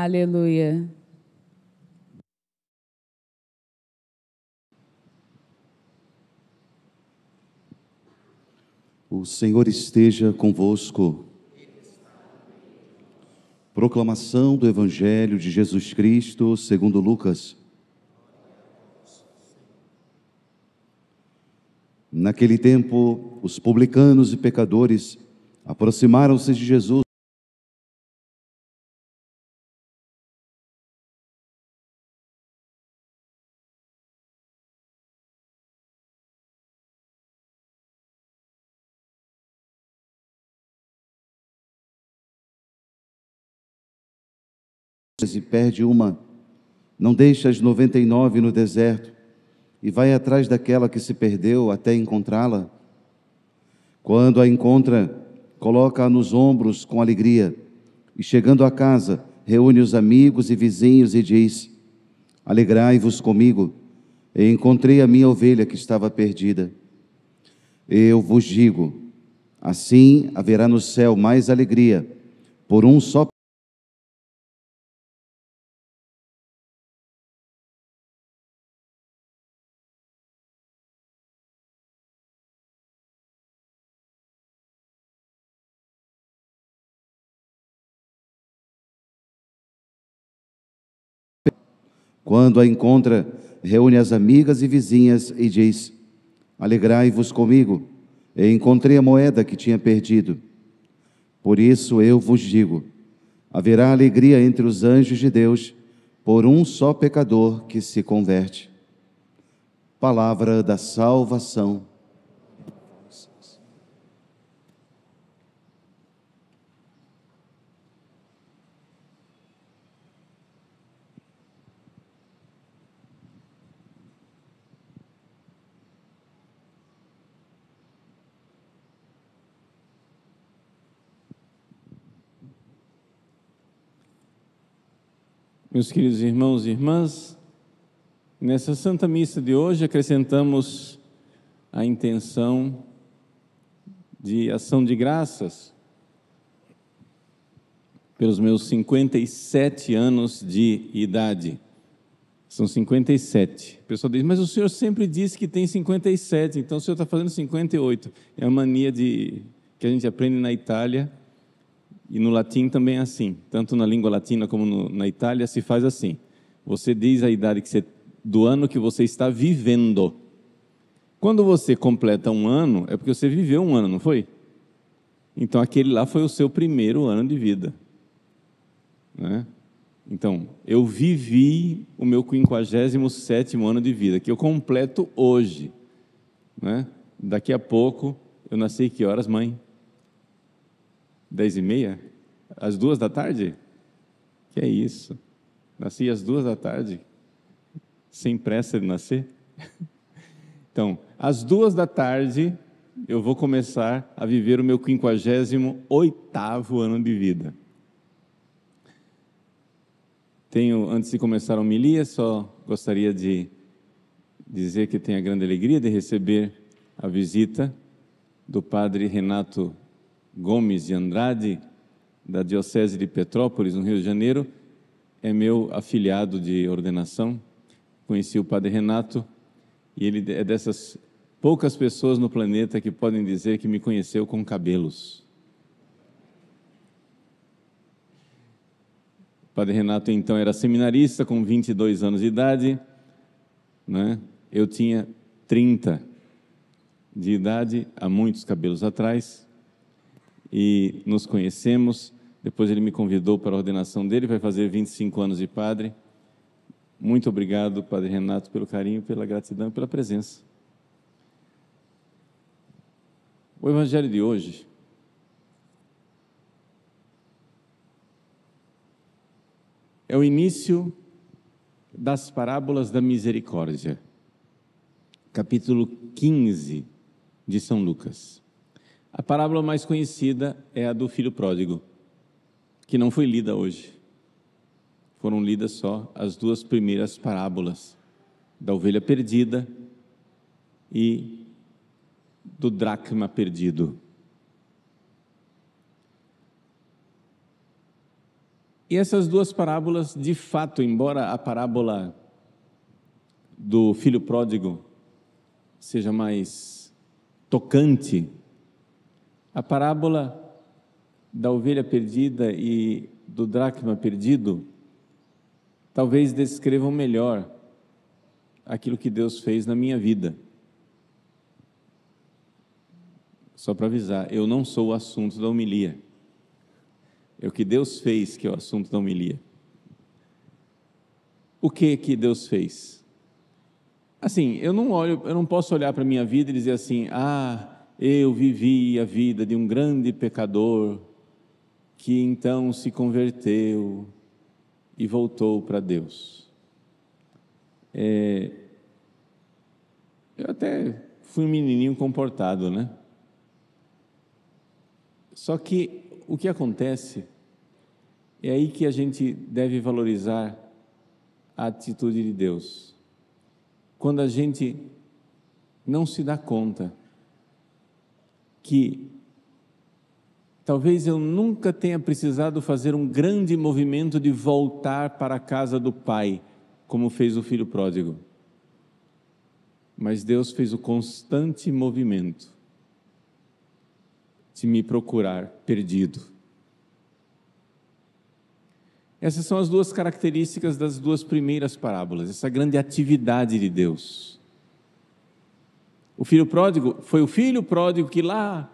Aleluia. O Senhor esteja convosco. Proclamação do Evangelho de Jesus Cristo segundo Lucas. Naquele tempo, os publicanos e pecadores aproximaram-se de Jesus e perde uma, não deixa as 99 no deserto e vai atrás daquela que se perdeu até encontrá-la. Quando a encontra, coloca-a nos ombros com alegria e, chegando a casa, reúne os amigos e vizinhos e diz: Alegrai-vos comigo, encontrei a minha ovelha que estava perdida. Eu vos digo, assim haverá no céu mais alegria por um só Quando a encontra, reúne as amigas e vizinhas e diz: Alegrai-vos comigo, encontrei a moeda que tinha perdido. Por isso eu vos digo, haverá alegria entre os anjos de Deus por um só pecador que se converte. Palavra da salvação. Meus queridos irmãos e irmãs, nessa Santa Missa de hoje acrescentamos a intenção de ação de graças pelos meus 57 anos de idade. São 57. O pessoal diz, mas o senhor sempre disse que tem 57, então o senhor está fazendo 58. É uma mania que a gente aprende na Itália, e no latim também é assim. Tanto na língua latina como na Itália se faz assim. Você diz a idade do ano que você está vivendo. Quando você completa um ano, é porque você viveu um ano, não foi? Então aquele lá foi o seu primeiro ano de vida, né? Então, eu vivi o meu 57º ano de vida, que eu completo hoje, né? Daqui a pouco, eu nasci que horas, mãe? 10h30? Às 14h? Que é isso? Nasci às 14h? Sem pressa de nascer? Então, às 14h, eu vou começar a viver o meu 58º ano de vida. Antes de começar a homilia, só gostaria de dizer que tenho a grande alegria de receber a visita do padre Renato Gomes de Andrade, da Diocese de Petrópolis, no Rio de Janeiro. É meu afilhado de ordenação. Conheci o padre Renato e ele é dessas poucas pessoas no planeta que podem dizer que me conheceu com cabelos. O padre Renato, então, era seminarista com 22 anos de idade, né? Eu tinha 30 de idade, há muitos cabelos atrás, e nos conhecemos. Depois ele me convidou para a ordenação dele, vai fazer 25 anos de padre. Muito obrigado, padre Renato, pelo carinho, pela gratidão e pela presença. O Evangelho de hoje é o início das parábolas da misericórdia, capítulo 15 de São Lucas. A parábola mais conhecida é a do filho pródigo, que não foi lida hoje. Foram lidas só as duas primeiras parábolas, da ovelha perdida e do dracma perdido. E essas duas parábolas, de fato, embora a parábola do filho pródigo seja mais tocante, a parábola da ovelha perdida e do dracma perdido talvez descrevam melhor aquilo que Deus fez na minha vida. Só para avisar, eu não sou o assunto da homilia. É o que Deus fez que é o assunto da homilia. O que Deus fez? Assim, eu não posso olhar para a minha vida e dizer assim, eu vivi a vida de um grande pecador que então se converteu e voltou para Deus. Eu até fui um menininho comportado, né? Só que o que acontece é aí que a gente deve valorizar a atitude de Deus. Quando a gente não se dá conta que talvez eu nunca tenha precisado fazer um grande movimento de voltar para a casa do Pai, como fez o filho pródigo. Mas Deus fez o constante movimento de me procurar perdido. Essas são as duas características das duas primeiras parábolas, essa grande atividade de Deus. O filho pródigo foi o filho pródigo que lá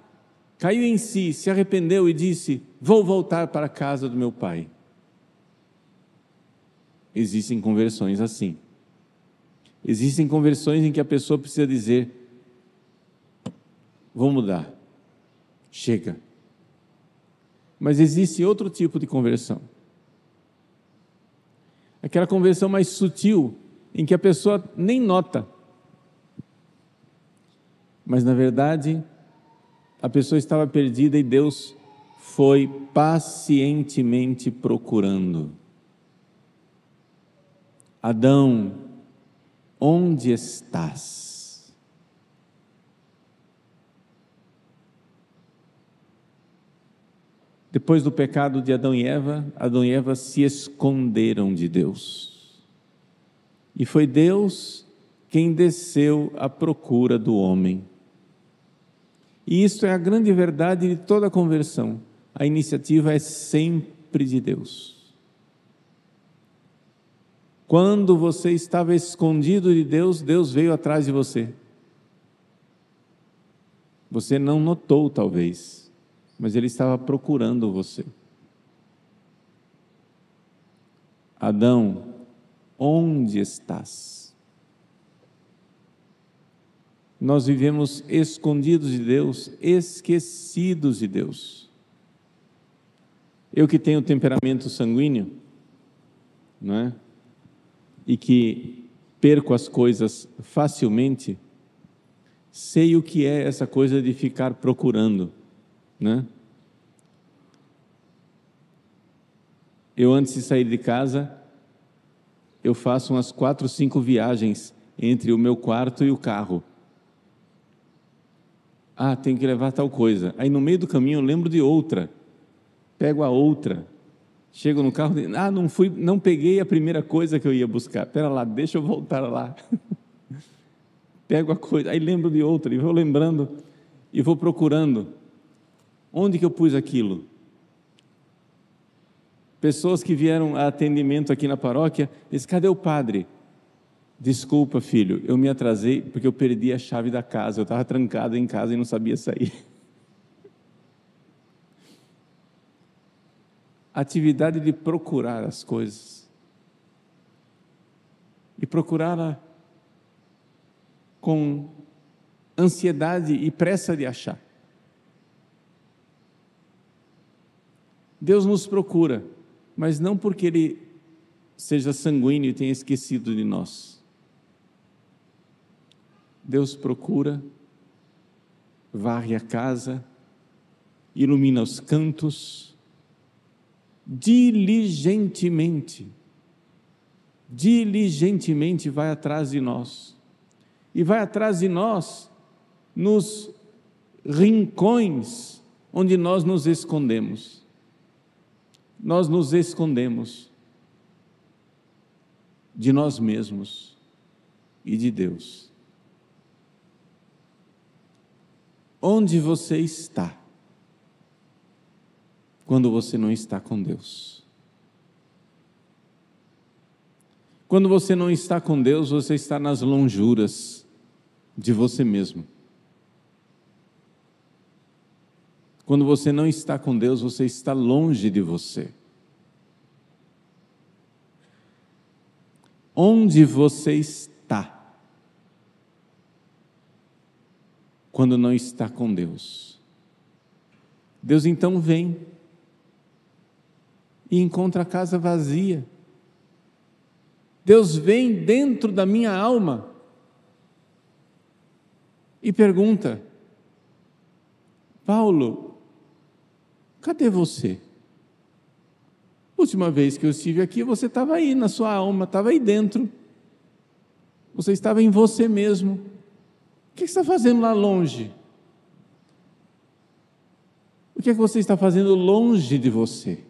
caiu em si, se arrependeu e disse: vou voltar para a casa do meu pai. Existem conversões assim. Existem conversões em que a pessoa precisa dizer: vou mudar, chega. Mas existe outro tipo de conversão. Aquela conversão mais sutil, em que a pessoa nem nota. Mas na verdade, a pessoa estava perdida e Deus foi pacientemente procurando. Adão, onde estás? Depois do pecado de Adão e Eva se esconderam de Deus. E foi Deus quem desceu à procura do homem. E isso é a grande verdade de toda a conversão. A iniciativa é sempre de Deus. Quando você estava escondido de Deus, Deus veio atrás de você. Você não notou, talvez, mas Ele estava procurando você. Adão, onde estás? Nós vivemos escondidos de Deus, esquecidos de Deus. Eu que tenho temperamento sanguíneo, não é? E que perco as coisas facilmente, sei o que é essa coisa de ficar procurando, né? Eu, antes de sair de casa, eu faço umas 4, 5 viagens entre o meu quarto e o carro. Tenho que levar tal coisa. Aí no meio do caminho eu lembro de outra, pego a outra, chego no carro, não peguei a primeira coisa que eu ia buscar, espera lá, deixa eu voltar lá. Pego a coisa, aí lembro de outra, e vou lembrando, e vou procurando, onde que eu pus aquilo? Pessoas que vieram a atendimento aqui na paróquia, dizem: cadê o padre? Desculpa, filho, eu me atrasei porque eu perdi a chave da casa, eu estava trancado em casa e não sabia sair. Atividade de procurar as coisas. E procurá-la com ansiedade e pressa de achar. Deus nos procura, mas não porque Ele seja sanguíneo e tenha esquecido de nós. Deus procura, varre a casa, ilumina os cantos, diligentemente vai atrás de nós, e vai atrás de nós nos rincões onde nós nos escondemos. nós nos escondemos de nós mesmos e de Deus. Onde você está quando você não está com Deus? Quando você não está com Deus, você está nas lonjuras de você mesmo. Quando você não está com Deus, você está longe de você. Onde você está quando não está com Deus? Deus então vem e encontra a casa vazia. Deus vem dentro da minha alma e pergunta: Paulo, cadê você? Última vez que eu estive aqui, você estava aí na sua alma, estava aí dentro. Você estava em você mesmo. O que você está fazendo lá longe? O que é que você está fazendo longe de você?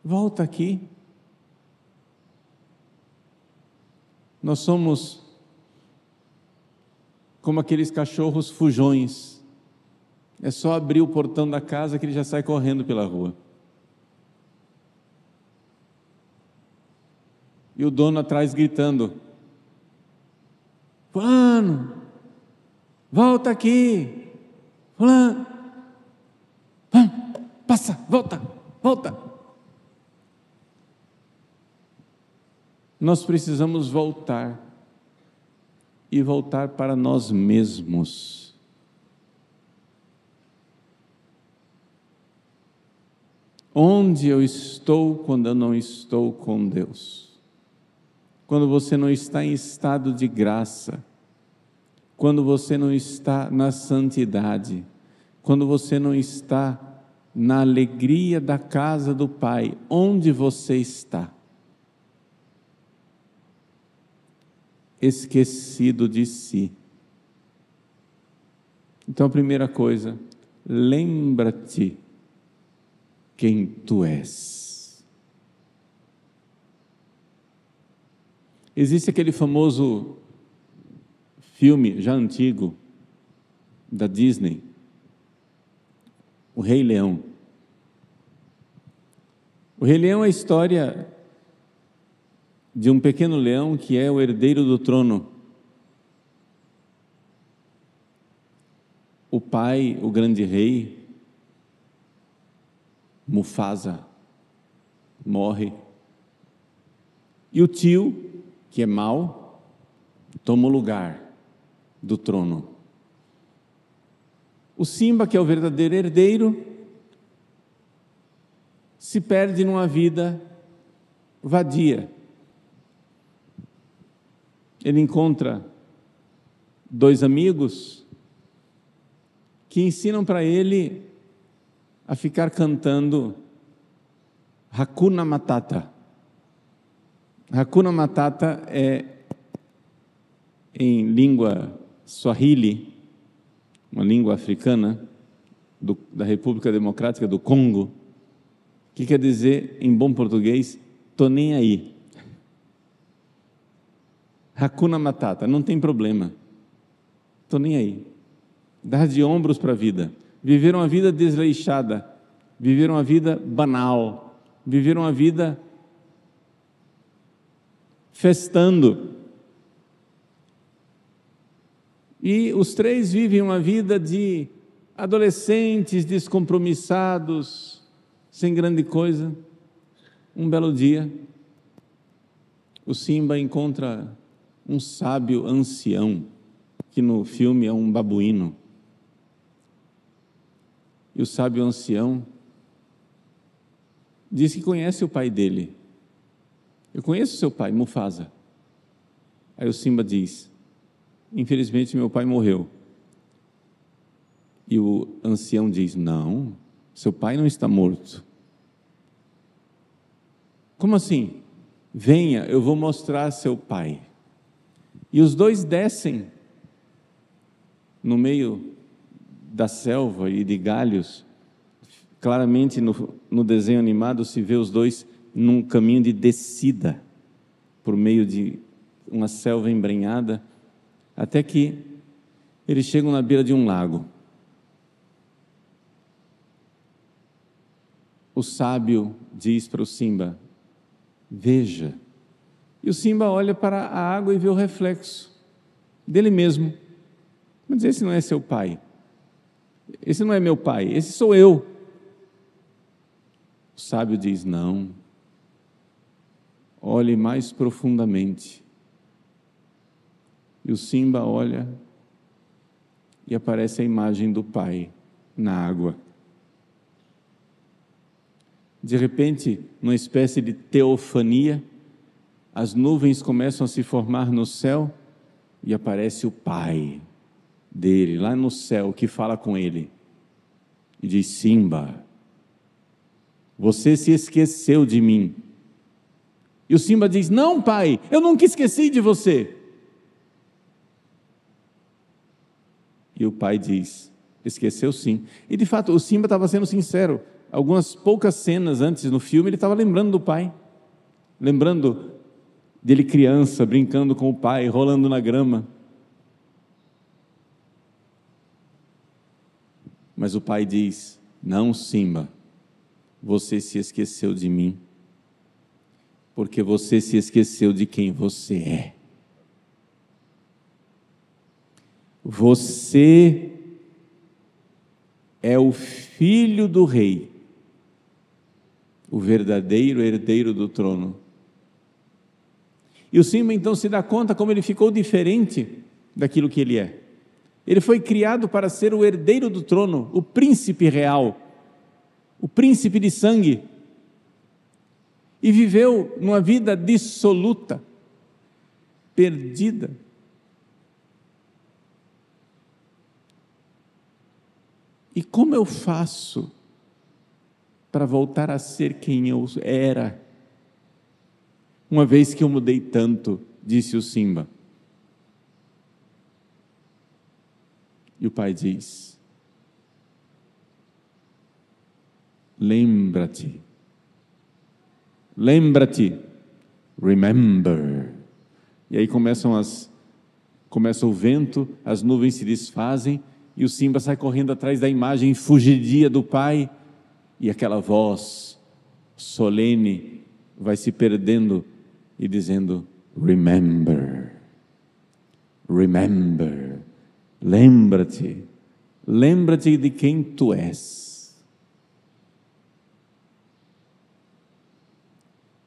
Volta aqui. Nós somos como aqueles cachorros fujões. É só abrir o portão da casa que ele já sai correndo pela rua. E o dono atrás gritando: Fulano, volta aqui. Fulano, passa, volta, volta. Nós precisamos voltar e voltar para nós mesmos. Onde eu estou quando eu não estou com Deus? Quando você não está em estado de graça, quando você não está na santidade, quando você não está na alegria da casa do Pai, onde você está? Esquecido de si. Então a primeira coisa, lembra-te quem tu és. Existe aquele famoso filme, já antigo, da Disney, O Rei Leão. O Rei Leão é a história de um pequeno leão que é o herdeiro do trono. O pai, o grande rei, Mufasa, morre. E o tio, que é mau, toma o lugar do trono. O Simba, que é o verdadeiro herdeiro, se perde numa vida vadia. Ele encontra dois amigos que ensinam para ele a ficar cantando Hakuna Matata. Hakuna Matata é, em língua Swahili, uma língua africana da República Democrática do Congo, que quer dizer, em bom português, tô nem aí. Hakuna Matata, não tem problema, tô nem aí. Dar de ombros para a vida. Viveram uma vida desleixada, viveram uma vida banal, viveram uma vida festando. E os três vivem uma vida de adolescentes descompromissados, sem grande coisa. Um belo dia, o Simba encontra um sábio ancião, que no filme é um babuíno. E o sábio ancião diz que conhece o pai dele. Eu conheço seu pai, Mufasa. Aí o Simba diz: infelizmente meu pai morreu. E o ancião diz: não, seu pai não está morto. Como assim? Venha, eu vou mostrar seu pai. E os dois descem no meio da selva e de galhos, Claramente no desenho animado se vê os dois num caminho de descida, por meio de uma selva embrenhada, até que eles chegam na beira de um lago. O sábio diz para o Simba: veja. E o Simba olha para a água e vê o reflexo dele mesmo. Mas esse não é seu pai. Esse não é meu pai, esse sou eu. O sábio diz: não. Olhe mais profundamente. E o Simba olha e aparece a imagem do pai na água. De repente, numa espécie de teofania, as nuvens começam a se formar no céu e aparece o pai dele lá no céu, que fala com ele e diz: Simba, você se esqueceu de mim. E o Simba diz: não, pai, eu nunca esqueci de você. E o pai diz: esqueceu sim. E de fato o Simba estava sendo sincero. Algumas poucas cenas antes no filme ele estava lembrando do pai, lembrando dele criança, brincando com o pai, rolando na grama. Mas o pai diz: não, Simba, você se esqueceu de mim, porque você se esqueceu de quem você é. Você é o filho do rei, o verdadeiro herdeiro do trono. E o Simba então se dá conta como ele ficou diferente daquilo que ele é. Ele foi criado para ser o herdeiro do trono, o príncipe real, o príncipe de sangue, e viveu numa vida dissoluta, perdida. E como eu faço para voltar a ser quem eu era, uma vez que eu mudei tanto, disse o Simba. E o pai diz: lembra-te, remember. E aí começa o vento, as nuvens se desfazem, e o Simba sai correndo atrás da imagem fugidia do pai, e aquela voz solene vai se perdendo e dizendo: remember, lembra-te de quem tu és.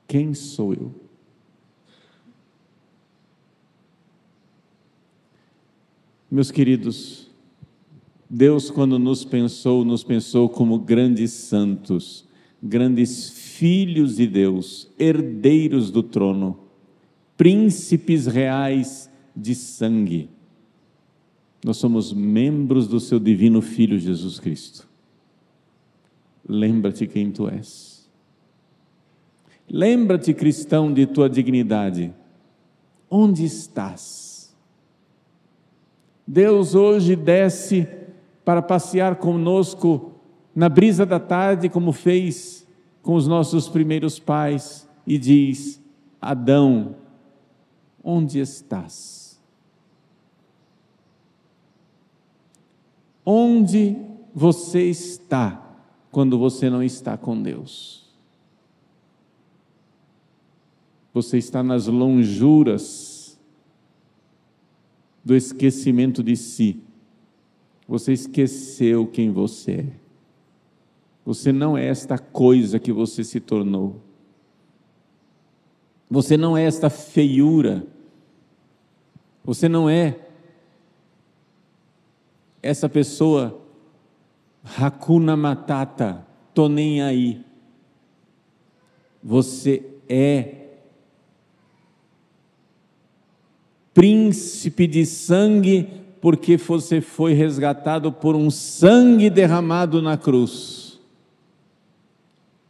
Quem sou eu? Meus queridos, Deus, quando nos pensou como grandes santos, grandes filhos de Deus, herdeiros do trono, príncipes reais de sangue. Nós somos membros do seu divino Filho Jesus Cristo. Lembra-te quem tu és. Lembra-te, cristão, de tua dignidade. Onde estás? Deus hoje desce para passear conosco na brisa da tarde, como fez com os nossos primeiros pais, e diz: Adão, onde estás? Onde você está quando você não está com Deus? Você está nas lonjuras do esquecimento de si. Você esqueceu quem você é. Você não é esta coisa que você se tornou. Você não é esta feiura. Você não é essa pessoa Hakuna Matata, tô nem aí. Você é príncipe de sangue, porque você foi resgatado por um sangue derramado na cruz.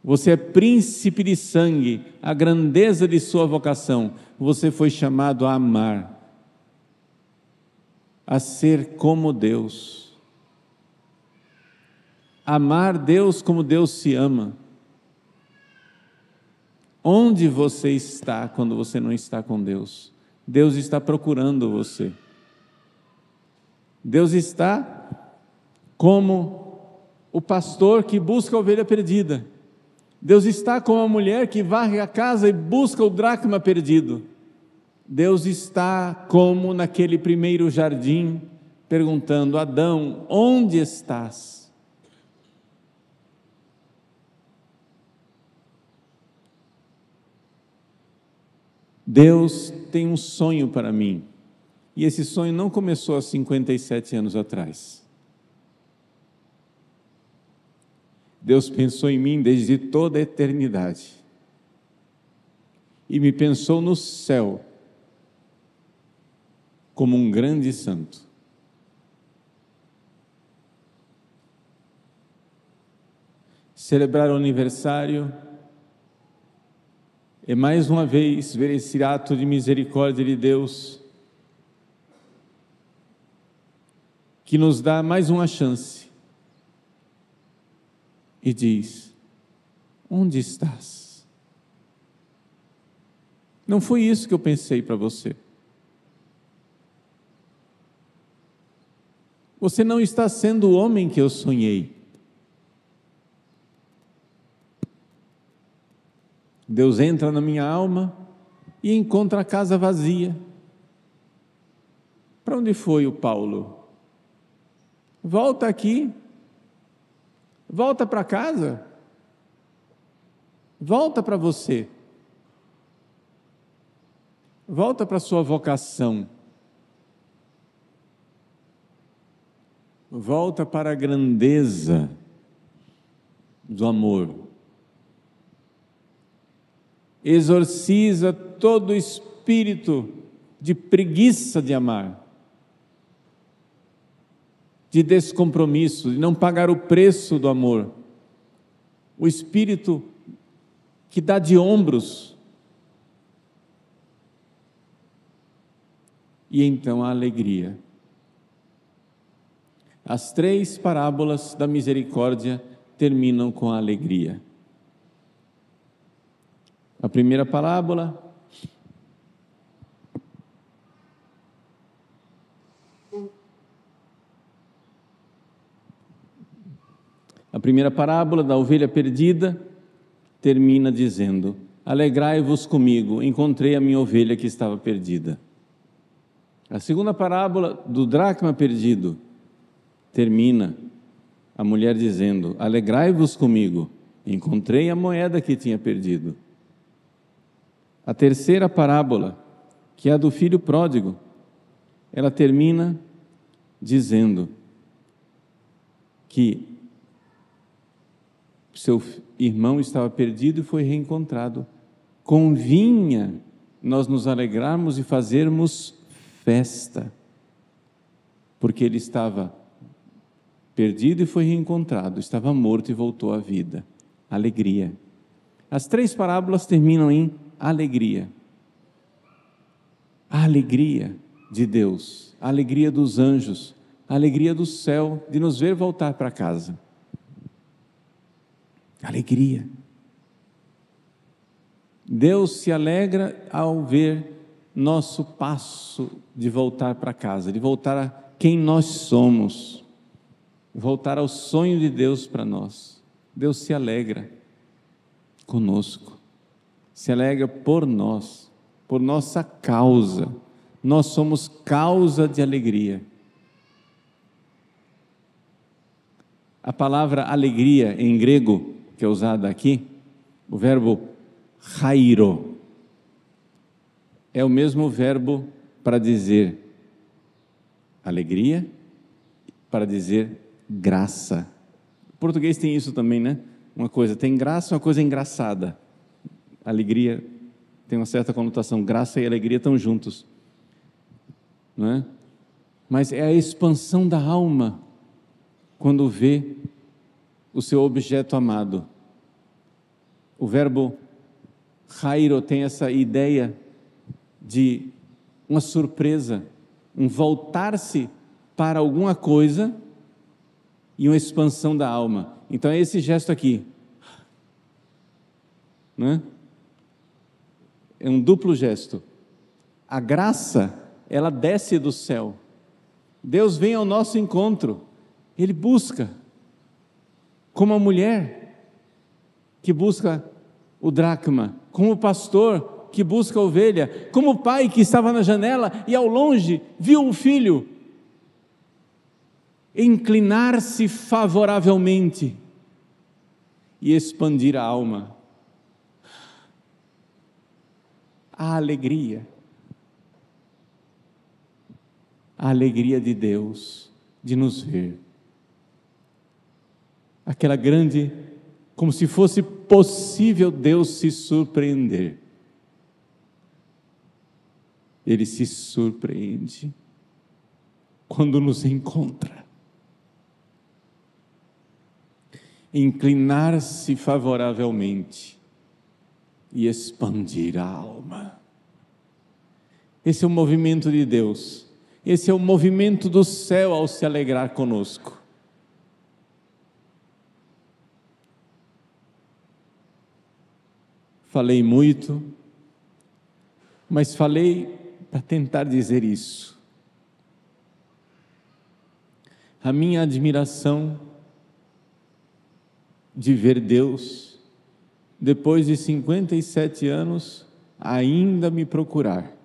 Você é príncipe de sangue, a grandeza de sua vocação. Você foi chamado a amar, a ser como Deus, amar Deus como Deus se ama. Onde você está quando você não está com Deus? Deus está procurando você. Deus está como o pastor que busca a ovelha perdida. Deus está como a mulher que varre a casa e busca o dracma perdido. Deus está como naquele primeiro jardim, perguntando: Adão, onde estás? Deus tem um sonho para mim, e esse sonho não começou há 57 anos atrás. Deus pensou em mim desde toda a eternidade, e me pensou no céu, como um grande santo. Celebrar o aniversário é mais uma vez ver esse ato de misericórdia de Deus, que nos dá mais uma chance e diz: onde estás? Não foi isso que eu pensei para você. Você não está sendo o homem que eu sonhei. Deus entra na minha alma e encontra a casa vazia. Para onde foi o Paulo? Volta aqui. Volta para casa. Volta para você. Volta para a sua vocação. Volta para a grandeza do amor. Exorciza todo espírito de preguiça de amar, de descompromisso, de não pagar o preço do amor, o espírito que dá de ombros, e então a alegria. As 3 parábolas da misericórdia terminam com a alegria. A primeira parábola, da ovelha perdida termina dizendo: alegrai-vos comigo, encontrei a minha ovelha que estava perdida. A segunda parábola do dracma perdido termina a mulher dizendo: alegrai-vos comigo, encontrei a moeda que tinha perdido. A terceira parábola, que é a do filho pródigo, ela termina dizendo que seu irmão estava perdido e foi reencontrado. Convinha nós nos alegrarmos e fazermos festa, porque ele estava perdido e foi reencontrado, estava morto e voltou à vida. Alegria. As 3 parábolas terminam em alegria. A alegria de Deus, a alegria dos anjos, a alegria do céu de nos ver voltar para casa. Alegria. Deus se alegra ao ver nosso passo de voltar para casa, de voltar a quem nós somos, voltar ao sonho de Deus para nós. Deus se alegra conosco. Se alegra por nós, por nossa causa. Nós somos causa de alegria. A palavra alegria em grego, que é usada aqui, o verbo chairo, é o mesmo verbo para dizer alegria, para dizer graça. O português tem isso também, né? Uma coisa tem graça, uma coisa engraçada. Alegria tem uma certa conotação, graça e alegria estão juntos, não é? Mas é a expansão da alma quando vê o seu objeto amado. O verbo chairo tem essa ideia de uma surpresa, um voltar-se para alguma coisa e uma expansão da alma. Então é esse gesto aqui, né? É um duplo gesto. A graça, ela desce do céu. Deus vem ao nosso encontro. Ele busca, como a mulher que busca o dracma, como o pastor que busca a ovelha, como o pai que estava na janela e ao longe viu o filho inclinar-se favoravelmente e expandir a alma. A alegria de Deus de nos ver, aquela grande, como se fosse possível Deus se surpreender. Ele se surpreende quando nos encontra. Inclinar-se favoravelmente e expandir a alma. Esse é o movimento de Deus, esse é o movimento do céu ao se alegrar conosco. Falei muito, mas falei para tentar dizer isso. A minha admiração de ver Deus, depois de 57 anos, ainda me procurar,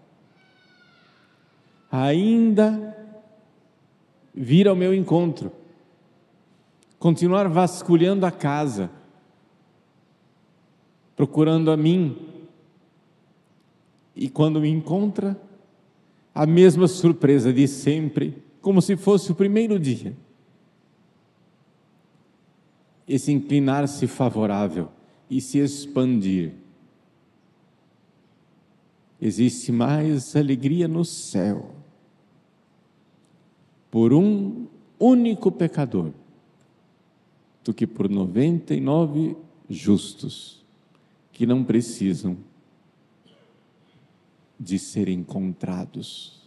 ainda vir ao meu encontro, continuar vasculhando a casa, procurando a mim, e quando me encontra, a mesma surpresa de sempre, como se fosse o primeiro dia. Esse inclinar-se favorável e se expandir. Existe mais alegria no céu por um único pecador do que por 99 justos que não precisam de serem encontrados.